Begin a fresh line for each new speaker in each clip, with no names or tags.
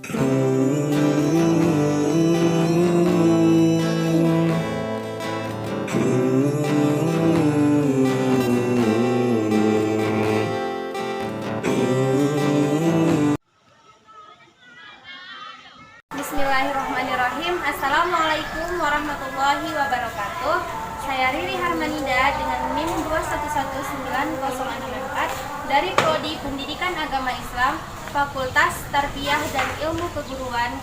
Bismillahirrahmanirrahim. Assalamualaikum warahmatullahi wabarakatuh. Saya Riri Harmanida dengan NIM 2119064 dari Prodi Pendidikan Agama Islam, Fakultas Tarbiyah dan Ilmu Keguruan.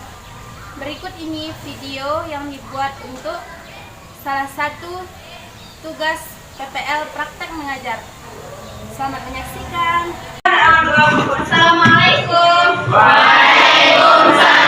Berikut ini video yang dibuat untuk salah satu tugas PPL praktek mengajar. Selamat menyaksikan. Assalamualaikum. Waalaikumsalam.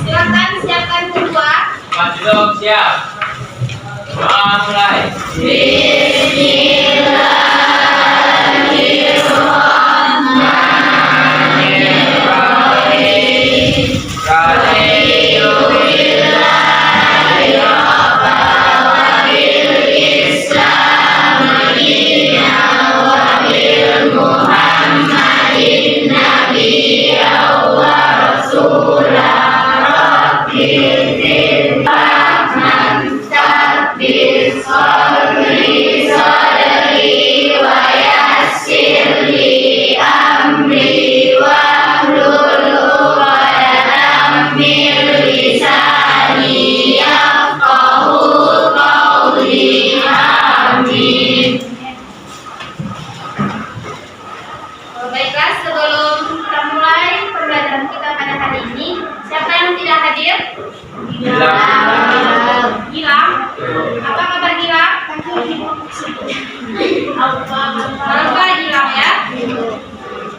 Silakan siapkan kedua.
Majlum siap. Doa mulai.
Baiklah, sebelum kita mulai pembelajaran kita pada hari ini, siapa yang tidak hadir? Gilang. Apa kabar Gilang? Apa Gilang ya?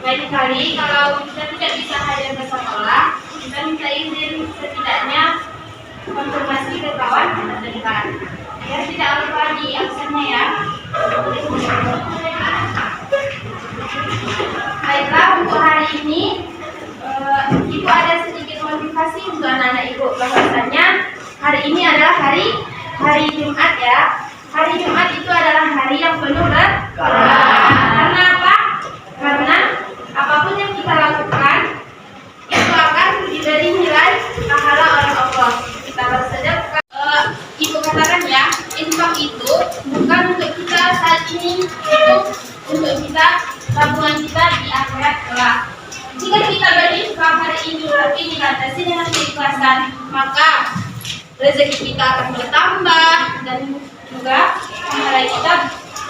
Baik sekali, kalau kita tidak bisa hadir ke sekolah, kita minta izin setidaknya konfirmasi ke kawan terdekat. Ya, tidak lupa di absennya ya. Baiklah, untuk hari ini Ibu ada sedikit motivasi untuk anak-anak Ibu, bahwasanya hari ini adalah hari Jumat ya. Hari Jumat itu adalah hari yang penuh berkah. Karena apa? Karena apapun yang kita lakukan itu akan diberi nilai pahala oleh Allah. Kita bersedekah. Ibu katakan ya, infak itu bukan untuk kita saat ini, itu untuk kita tabungan kita di akhirat kelak. Jika kita berinfak hari ini tapi dilandasi dengan keikhlasan, maka rezeki kita akan bertambah dan juga pahala kita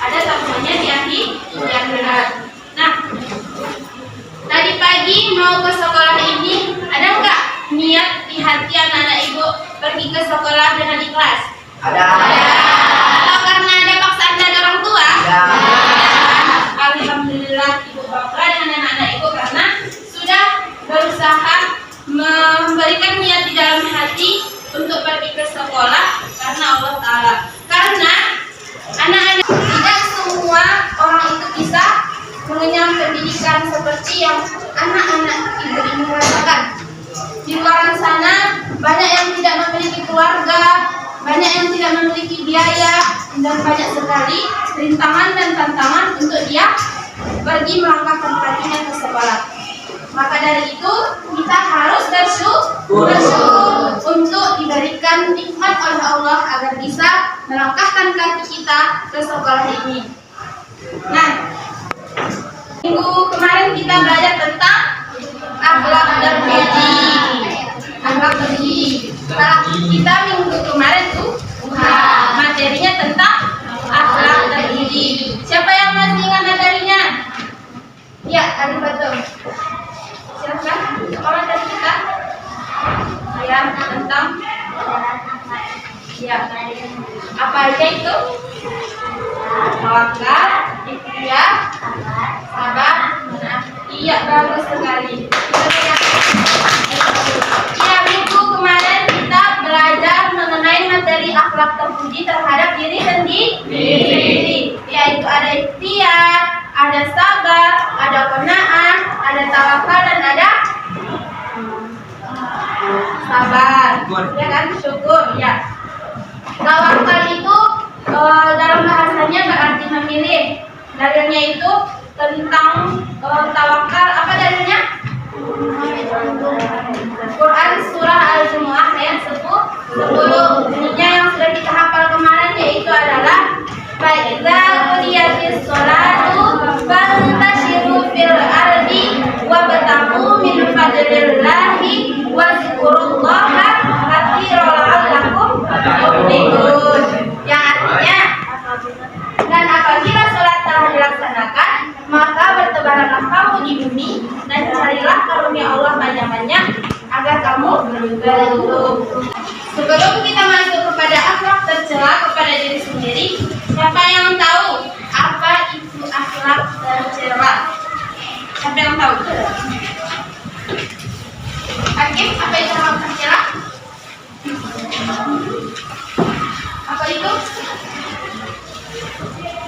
ada tabungannya di akhirat. Nah, tadi pagi mau ke sekolah ini, ada nggak niat di hati anak-anak Ibu pergi ke sekolah dengan ikhlas?
Ada.
Atau karena ada paksaan dari orang tua?
Ada.
Alhamdulillah Ibu bangga dengan anak-anak Ibu karena sudah berusaha memberikan niat di dalam hati untuk pergi ke sekolah karena Allah Ta'ala. Karena anak-anak tidak semua orang itu bisa mengenyam pendidikan seperti yang anak-anak Ibu ini rasakan. Di luar sana banyak yang tidak memiliki keluarga, banyak yang tidak memiliki biaya, dan banyak sekali rintangan dan tantangan untuk dia pergi melangkahkan kakinya ke sekolah. Maka dari itu kita harus bersyukur untuk diberikan nikmat oleh Allah agar bisa melangkahkan kaki kita ke sekolah ini. Nah, minggu kemarin kita belajar tentang akhlak terpuji. Akhlak terpuji. Nah, kita minggu kemarin tuh materinya tentang akhlak terpuji. Siapa yang masih ingat materinya? Ya, ada betul. Silakan. Sekolah dari kita. Ya, tentang ya. Apa aja itu? Tawakal, ikhtiar, sabar, iya, bagus sekali. Ya, minggu kemarin kita belajar mengenai materi akhlak terpuji terhadap diri sendiri. Yaitu ada ikhtiar, ada sabar, ada qanaah, ada tawakal, dan ada sabar. Ya kan, syukur. Ya. Tawakal itu dalam bahasanya berarti memilih. Dalilnya itu tentang tawakal. Apa dalilnya? Quran surah Al-Jumu'ah ayat 10. Bunyinya yang sudah kita hafal kemarin yaitu adalah Fa'idza qudiyatis sholatu fantashiru fil ardi wabtaghu min fadlillahi wazkurullaha katsiran la'allakum tuflihun. Yang artinya, dan apabila sholat telah dilaksanakan, maka bertebaranlah kamu di bumi dan carilah karunia Allah banyak-banyak agar kamu beruntung. Sebelum kita masuk kepada akhlak tercela kepada diri sendiri, siapa yang tahu apa itu akhlak tercela? Siapa yang tahu? Hakim, apa itu akhlak tercela? Apa itu?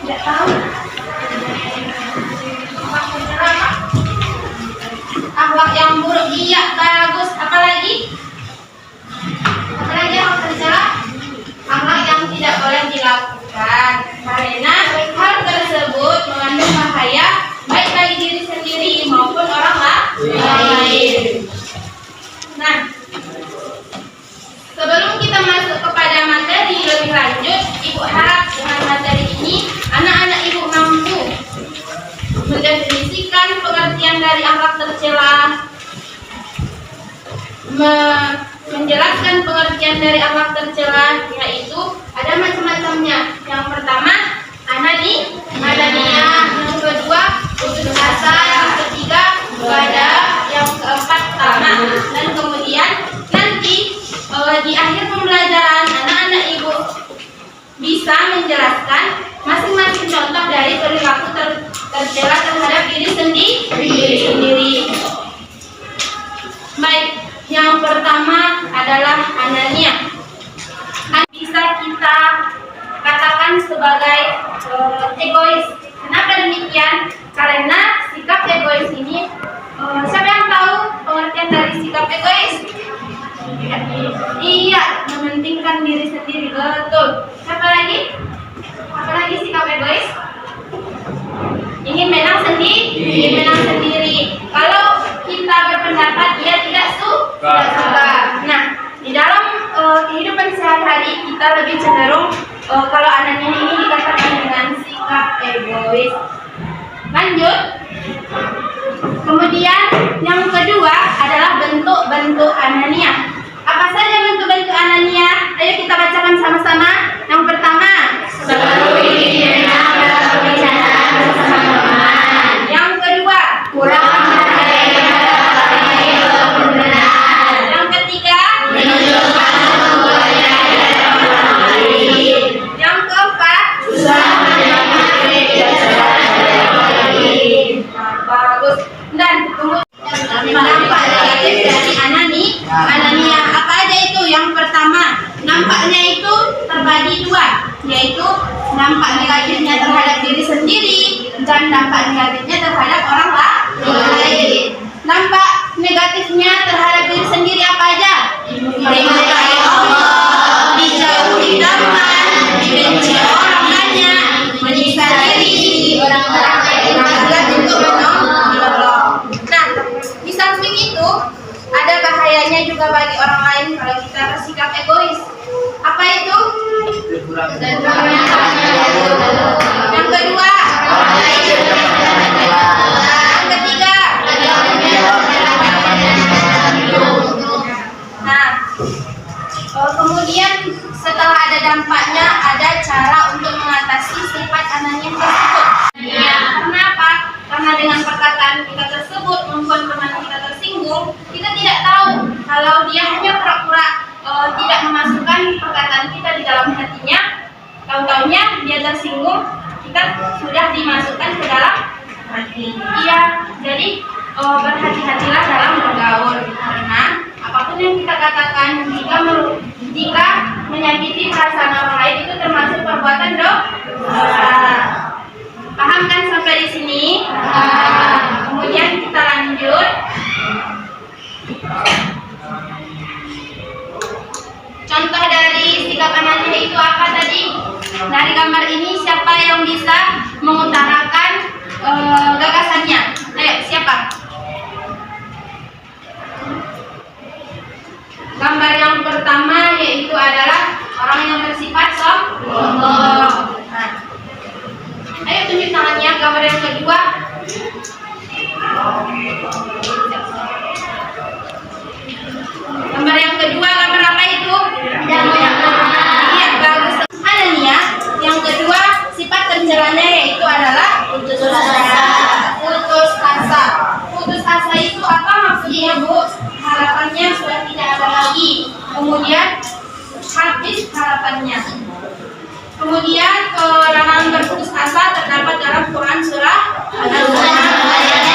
Tidak tahu. Akhlak tercela apa? Akhlak yang buruk. Iya, bagus. Apa lagi? Apalagi yang tercela? Akhlak yang tidak boleh dilakukan karena hal tersebut mengandung bahaya baik bagi diri sendiri maupun orang lain. Nah, sebelum kita masuk kepada materi lebih lanjut, Ibu harap dengan materi ini anak-anak Ibu mampu mendefinisikan pengertian dari akhlak tercela, menjelaskan pengertian dari akhlak tercela, yaitu ada macam-macamnya. Yang pertama, ananiyah, yang kedua, putus asa, yang ketiga, ghada, yang keempat, tamak. Dan kemudian nanti di akhir pembelajaran anak-anak Ibu bisa menjelaskan masing-masing contoh dari perilaku tercela terhadap diri sendiri. Baik. Yang pertama adalah ananiyah. Bisa kita katakan sebagai egois. Kenapa demikian? Karena sikap egois ini, siapa yang tahu pengertian dari sikap egois? Iya, mementingkan diri sendiri. Betul. Siapa lagi? Apa lagi sikap egois? Ingin menang sendiri. Kalau kita berpendapat dia tidak suka. Nah, di dalam kehidupan sehari-hari kita lebih cenderung kalau ananiyah ini dikatakan dengan sikap egois. Lanjut. Kemudian yang kedua adalah bentuk-bentuk ananiyah. Apa saja bentuk-bentuk ananiyah? Ayo kita bacakan sama-sama. Yang pertama, selalu ingin menang dalam pembicaraan bersama teman. Yang kedua, kurang menghargai kebenaran. Yang ketiga, menunjukkan kemampuannya dalam orang lain. Yang keempat, susah menyemangati kebenaran orang lain. Bagus. Dan kemudian dampak negatif dari ananiyah apa aja itu? Yang pertama, nampaknya itu terbagi dua, yaitu dampak negatifnya terhadap diri sendiri dan dampak negatifnya terhadap orang lain. Dampak negatifnya terhadap diri sendiri apa aja? Dimurkai Allah, dijauhi teman, dibenci orang banyak, menyiksa diri, orang-orang malas untuk menolong. Nah, di samping itu ada bahayanya juga bagi orang lain kalau kita bersikap egois. Apa itu? Yang kedua, yang ketiga. Nah, kemudian setelah ada dampaknya, ada cara untuk mengatasi sifat ananiyah tersebut. Karena apa? Karena dengan perkataan kita tersebut membuat teman kita tersinggung, kita tidak tahu kalau dia hanya pura-pura tidak memasukkan perkataan kita di dalam hatinya. Tahu-taunya dia tersinggung, kita sudah dimasukkan ke dalam hati. Iya, jadi berhati-hatilah dalam bergaul, karena apapun yang kita katakan jika menyakiti perasaan orang lain itu termasuk perbuatan dosa. Paham kan sampai di sini? Kemudian kita lanjut. Dari gambar ini siapa yang bisa mengutarakan gagasannya? Ayo, siapa? Gambar yang pertama yaitu adalah orang yang bersifat sombong. Nah, ayo tunjuk tangannya. Gambar yang kedua. Gambar yang kedua, gambar apa itu? Iya, bagus. Ada nih ya. Yang kedua, sifat tercelanya yaitu adalah putus asa. Putus asa. Putus asa itu apa maksudnya, Bu? Harapannya sudah tidak ada lagi. Kemudian habis harapannya. Kemudian larangan berputus asa terdapat dalam Quran surah Al-An'am ayat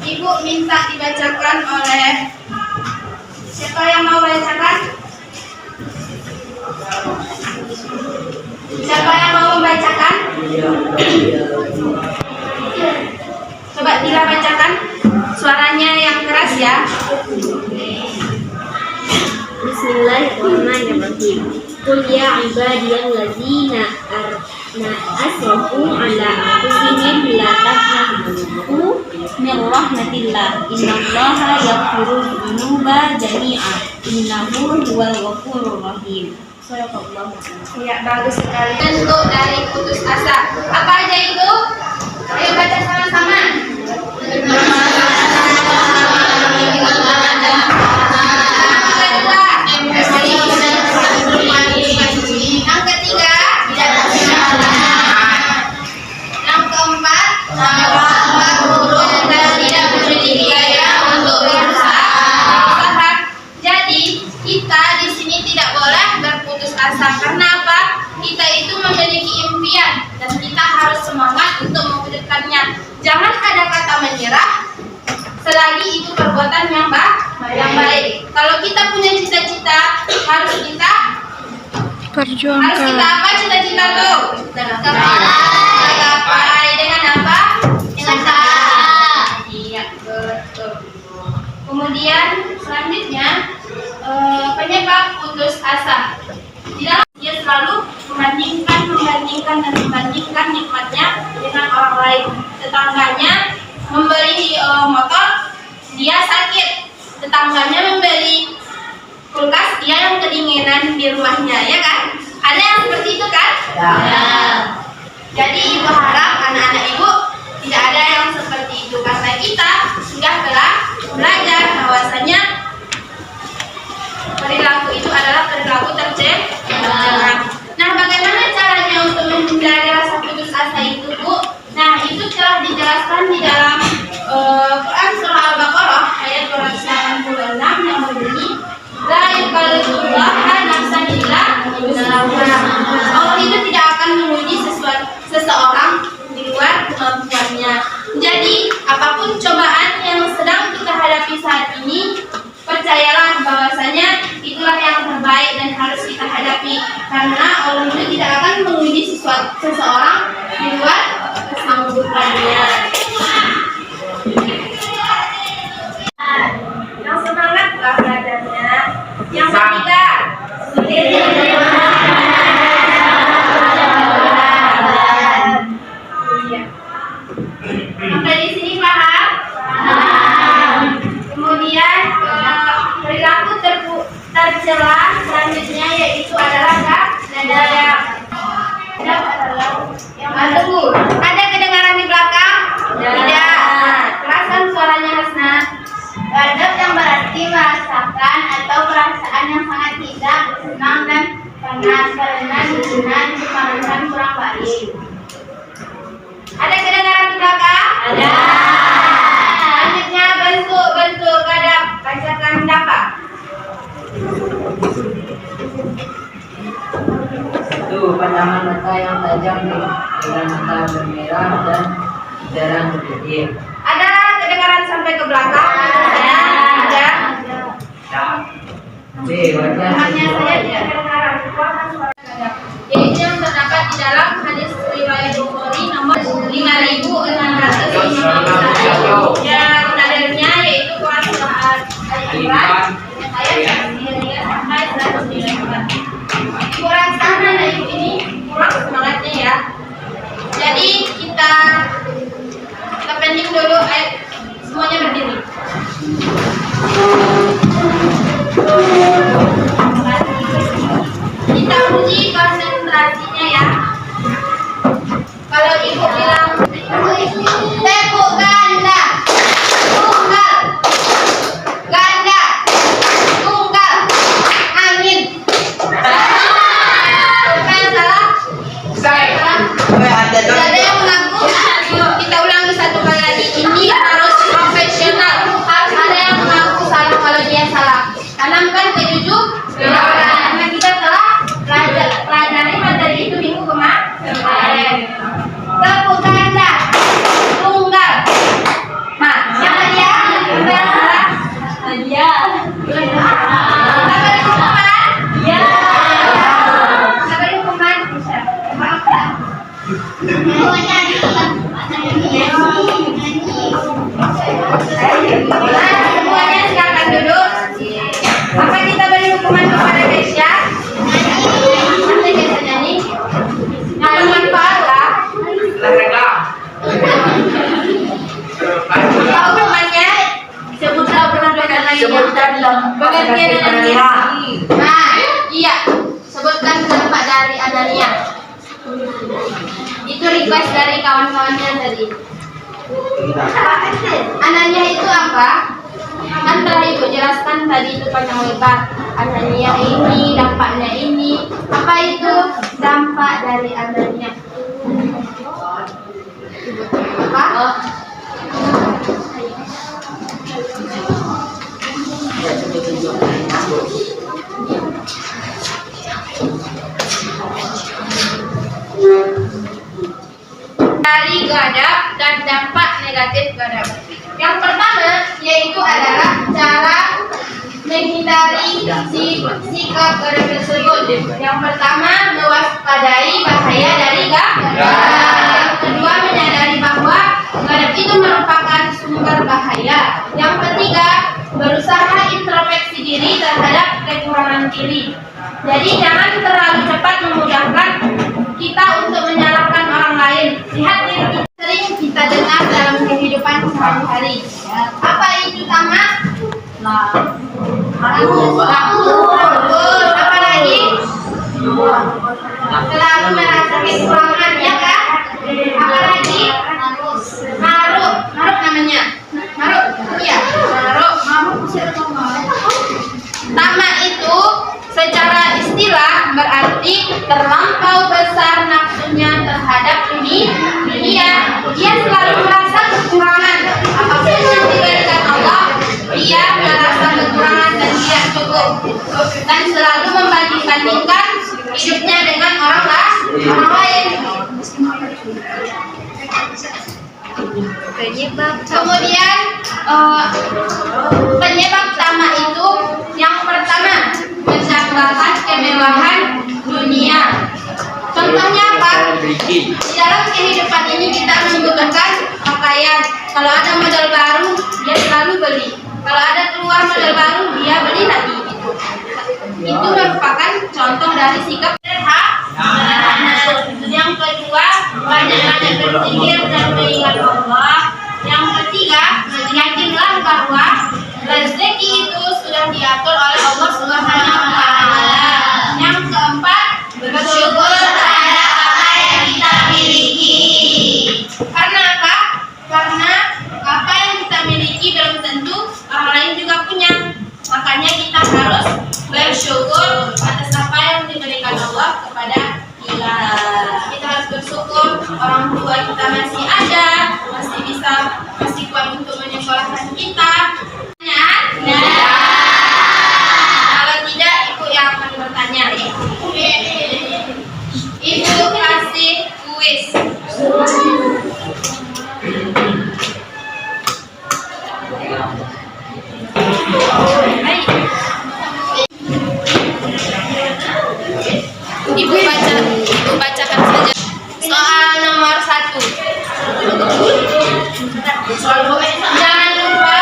3. Ibu minta dibacakan oleh siapa yang mau bacakan? Siapa yang mau membacakan? Coba Tila bacakan. Suaranya yang keras ya.
Bismillahirrahmanirrahim. Qul ya ibadiyalladzina asrafu ala anfusihim la taqnatu min rahmatillah. Innallaha yaghfirudz dzunuba jami'a. Innahu huwal ghafurur rahim. Shadaqallahu.
Ya, bagus sekali. Bentuk dari putus asa. Apa aja itu? Ayo baca sama-sama. Yang ketiga, yang keempat, tidak memiliki gaya untuk berusaha. Jadi kita di sini tidak boleh berputus asa. Karena apa? Kita itu memiliki impian dan kita harus semangat untuk mewujudkannya. Jangan ada kata menyerah selagi itu perbuatan yang baik. Kalau kita punya cita-cita, harus kita apa cita-cita tuh? Gapai dengan apa? Dengan cara. Iya, betul. Kemudian selanjutnya penyebab putus asa. Di dalam dia selalu membandingkan nikmatnya dengan orang lain. Tetangganya membeli motor, dia sakit. Tetangganya membeli kulkas, dia yang kedinginan di rumahnya, ya kan? Ada yang seperti itu kan? Ya. Jadi ibu harap anak-anak ibu tidak ada yang seperti itu, karena kita sudah belajar bahwasanya perilaku itu adalah perilaku tercela. Nah, bagaimana caranya untuk menghindari rasa putus asa itu, Bu? Nah, itu telah dijelaskan di dalam Quran surah Al-Baqarah ayat 286 yang berbunyi, la yukallifullaha nafsan illa wus'aha. Allah itu tidak akan menguji seseorang di luar kemampuannya. Jadi, apapun cobaan yang sedang kita hadapi saat ini, percayalah bahwasanya itulah yang terbaik dan harus kita hadapi, karena Allah itu tidak akan menguji seseorang di luar kesanggupannya. Yang semangat belajarnya. Yang ketiga, sampai di sini paham? Kemudian perilaku tercela selanjutnya yaitu adalah tunggu. Ada kedengaran di belakang? Tidak. Keraskan suaranya, Hasna.
Ghadab yang berarti merasakan atau perasaan yang sangat tidak senang dan panas karena hubungan kemanusiaan kurang baik.
Ada kedengaran di belakang?
Ada.
Selanjutnya bentuk ghadab. Bacakan dapat.
Itu pandangan mata yang tajam dengan mata bermerah dan jarang berkedip.
Ada kedengaran sampai ke belakang? Ada.
B. Wajah
Hanya saya tidak kedengaran. Keluarkan suara ghadab. Yaitu yang terdapat di dalam hadis riwayat Bukhari nomor 5651. Dan dalilnya yaitu Quran surah Al-Imran ayat 103 sampai 109. Ibu rasakan hening dulu, ayo semuanya berdiri. Kita uji konsentrasinya ya. Kalau ibu bilang tepuk ganda, tunggal, ganda, tunggal, angin. Bukan salah? Salah. Tidak ada yang mengaku. Kita ulangi satu kali lagi. Ini harus profesional. Harus ada yang mengaku salah kalau dia salah. Tanamkan kejujuran. Karena kita telah pelajari materi itu minggu kemarin. Tepuk ganda, tunggal. Nah, siapa dia? Siapa yang salah? Dia. Siapa yang hukuman? Dia. Siapa yang hukuman? Maaf ya. Semuanya silakan duduk. Apa kita beri hukuman kepada Kesya? Nanti Kesya nyanyi. Yang bermanfaat lah. Hukumannya sebutlah penampilan lagi. Pengertian Anania. Nah, iya. Sebutkan dampak dari Anania. Itu request dari kawan-kawannya tadi. Anania itu apa? Kan telah ibu jelaskan tadi itu panjang lebar. Anania ini, dampaknya ini. Apa itu dampak dari Anania? Apa? Dari gadab dan dampak negatif gadab. Yang pertama yaitu adalah cara menghindari sikap gadab tersebut. Yang pertama, mewaspadai bahaya dari gadab. Yang kedua, menyadari bahwa gadab itu merupakan sumber bahaya. Yang ketiga, berusaha introspeksi diri terhadap kekurangan diri. Jadi jangan terlalu cepat memudahkan kita untuk menyalahkan orang lain. Lihat diri kita sering kita dengar dalam kehidupan sehari-hari. Apa itu tamak? Apa lagi? Selalu merasa kekurangan, ya kan? Apa lagi? Maruk namanya. Maruk, iya. Maruk. Tamak itu secara istilah berarti terlampau besar nafsunya terhadap dunia. Dia selalu merasa kekurangan. Apapun yang diberikan Allah, dia merasa kekurangan dan tidak cukup. Dan selalu membanding-bandingkan hidupnya dengan orang lain. Kemudian penyebab tamak itu yang pertama, menjanggalkan kemewahan dunia. Contohnya apa? Di dalam kehidupan ini kita membutuhkan pakaian. Kalau ada model baru, dia selalu beli. Kalau ada keluar model baru, dia beli lagi. Itu merupakan contoh dari sikap sederhana. Yang kedua, banyak-banyak berzikir dan mengingat Allah. Yang ketiga, yakinlah bahwa rezeki itu sudah diatur oleh Allah Subhanahu wa Ta'ala. Yang keempat, bersyukur terhadap apa yang kita miliki. Karena apa? Karena apa yang kita miliki belum tentu orang lain juga punya. Makanya kita harus bersyukur atas apa yang diberikan Allah kepada kita. Kita harus bersyukur orang tua kita masih ada, masih kuat untuk menyekolahkan kita. Kalau tidak, ibu yang akan bertanya. Ibu kasih kuis. Ibu bacakan saja soal nomor 1. Jangan lupa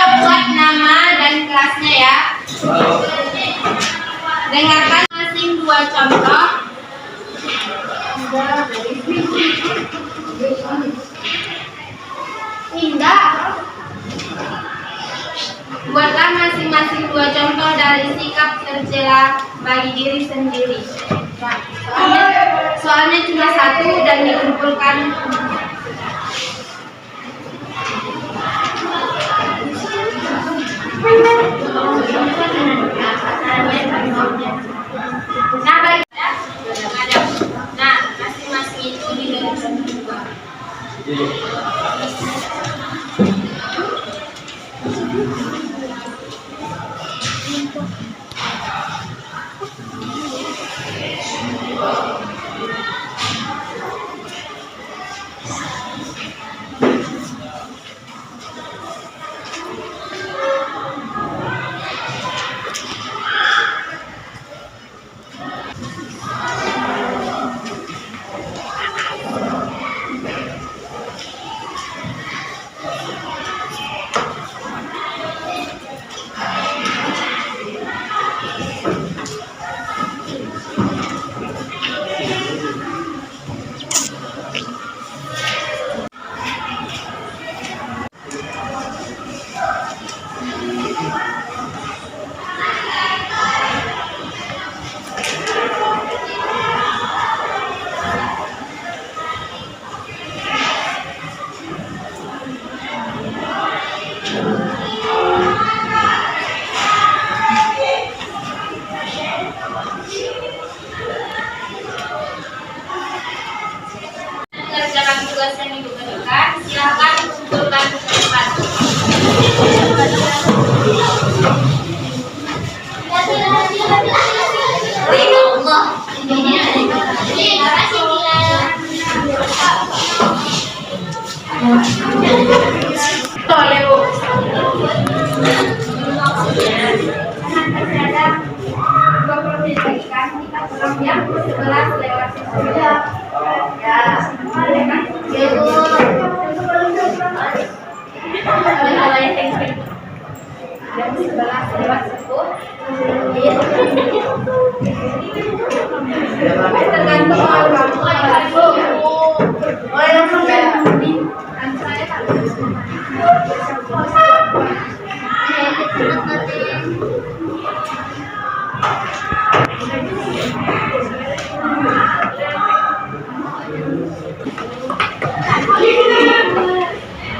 Berilah masing-masing 2 contoh dari sikap tercela bagi diri sendiri. Soalnya cuma 1 dan dikumpulkan. Nah, bagi nah, masing-masing itu diberikan 2. Mengerjakan tugas yang Ibu berikan, silakan kumpulkan ke depan. Jam 11 lewat 10.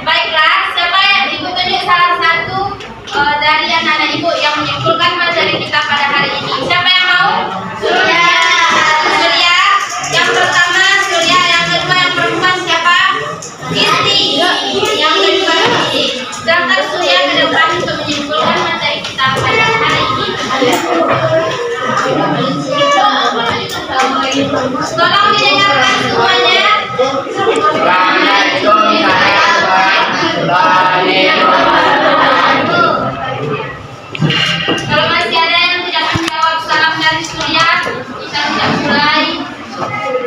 Baiklah, siapa yang Ibu tunjuk salah satu dari anak-anak Ibu yang menyimpulkan materi kita pada hari ini? Siapa yang mau? Surya. Surya. Yang pertama Surya, yang kedua yang perempuan siapa? Isti. Yang kedua Isti. Silakan Surya ke depan untuk menyimpulkan materi kita pada hari ini. Tolong didengarkan semuanya. Kalau masih ada yang tidak menjawab salam dari Surya, kita bisa mulai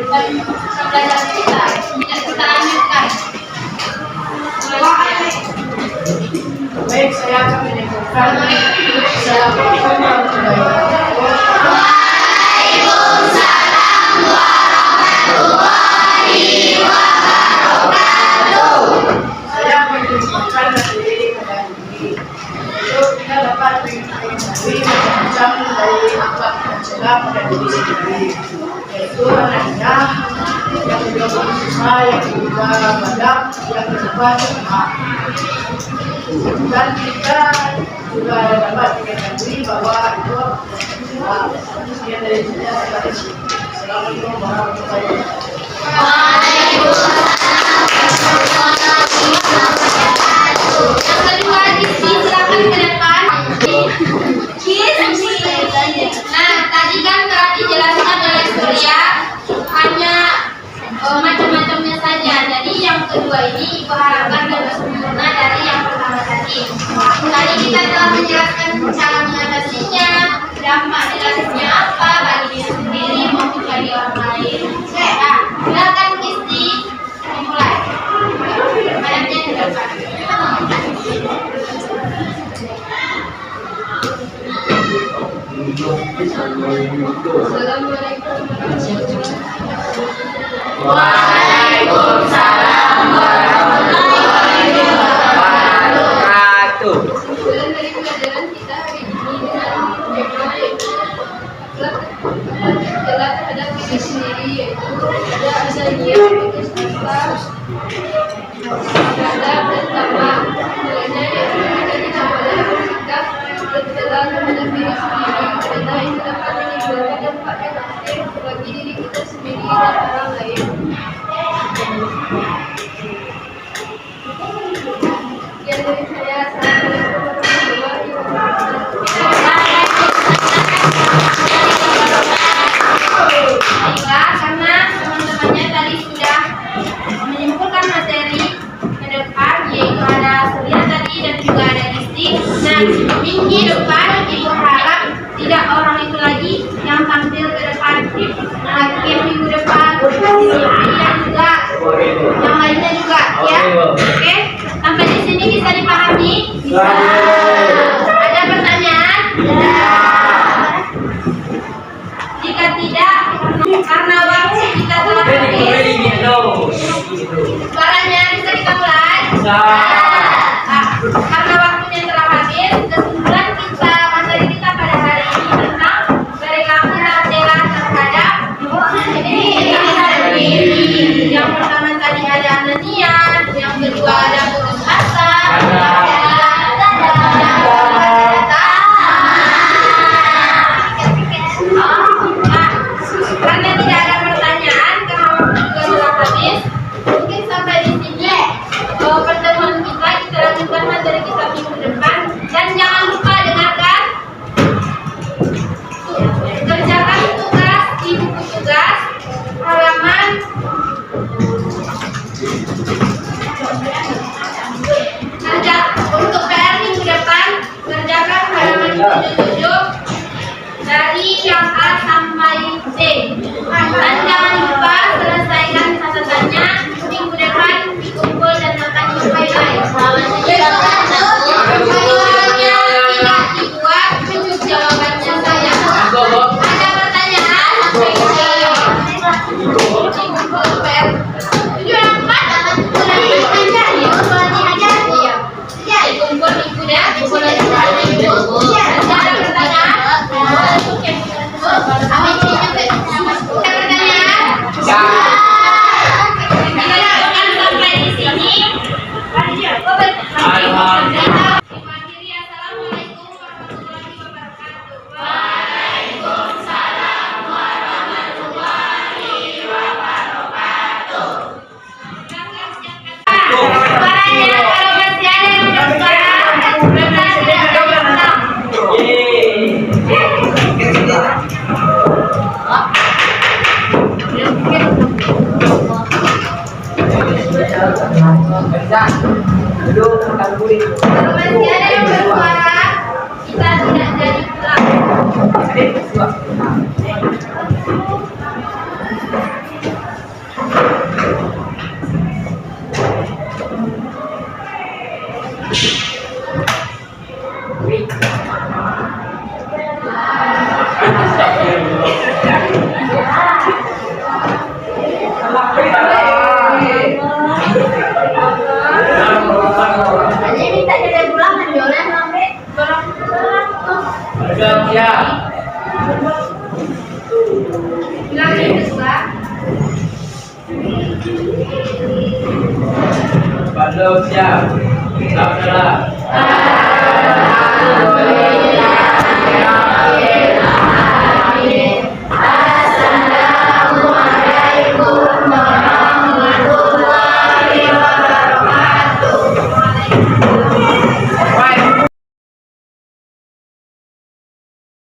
pembelajaran kita. Kita lanjutkan.
Baik, saya akan menyimpulkan. Assalamualaikum warahmatullahi wabarakatuh. Saya menyimpulkan materi pada hari ini. Itu kita dapat mengetahui macam-macam dari akhlak tercela pada diri sendiri, yaitu anaknya yang juga berusaha, yang juga badak, yang kedua lemah. Dan kita juga dapat mengetahui bahwa itu sekian dari saya sampai di sini. Assalamualaikum warahmatullahi wabarakatuh.
Yang kedua, Rizky, silakan ke depan. Nah, tadi kan telah dijelaskan oleh Surya hanya macam-macamnya saja. Jadi yang kedua ini Ibu harapkan lebih sempurna dari yang pertama tadi. Tadi kita telah menjelaskan cara mengatasinya, dampak negatifnya apa bagi diri sendiri maupun bagi orang lain. Nah, silakan Rizky dimulai. Ayatnya ke depan.
Waalaikumsalam warahmatullahi wabarakatuh.
Dari pelajaran Ada pertanyaan? Jika tidak, karena waktu kita telah habis. Suaranya bisa kita mulai? Karena waktunya telah habis, kesimpulan kita materi kita pada hari ini tentang perilaku Nabila terhadap diri. Yang pertama tadi ada Anania, yang kedua ada putus asa, karena tidak ada pertanyaan, karena waktu juga telah habis, mungkin sampai di sini pertemuan kita lanjutkan materi kita minggu depan. Dan jangan lupa dengarkan, kerjakan tugas di buku tugas halaman kerja untuk PR minggu depan, kerjakan halaman 77 dari yang A sampai C. Dan jangan lupa selesaikan catatannya minggu depan, dikumpul dan akan dihighlight. Jawabannya tidak dibuat, cukup jawabannya saja. Ada pertanyaan? Dikumpul PR. Dikumpul minggu ya, dikumpul lagi minggu. Ada pertanyaan? Kalau masih ada yang bersuara, kita tidak jadi pulang.
Hanya minta jadi pulang menjualnya sampai
Siap.
Bilang yang kedua.
Siap. Siap.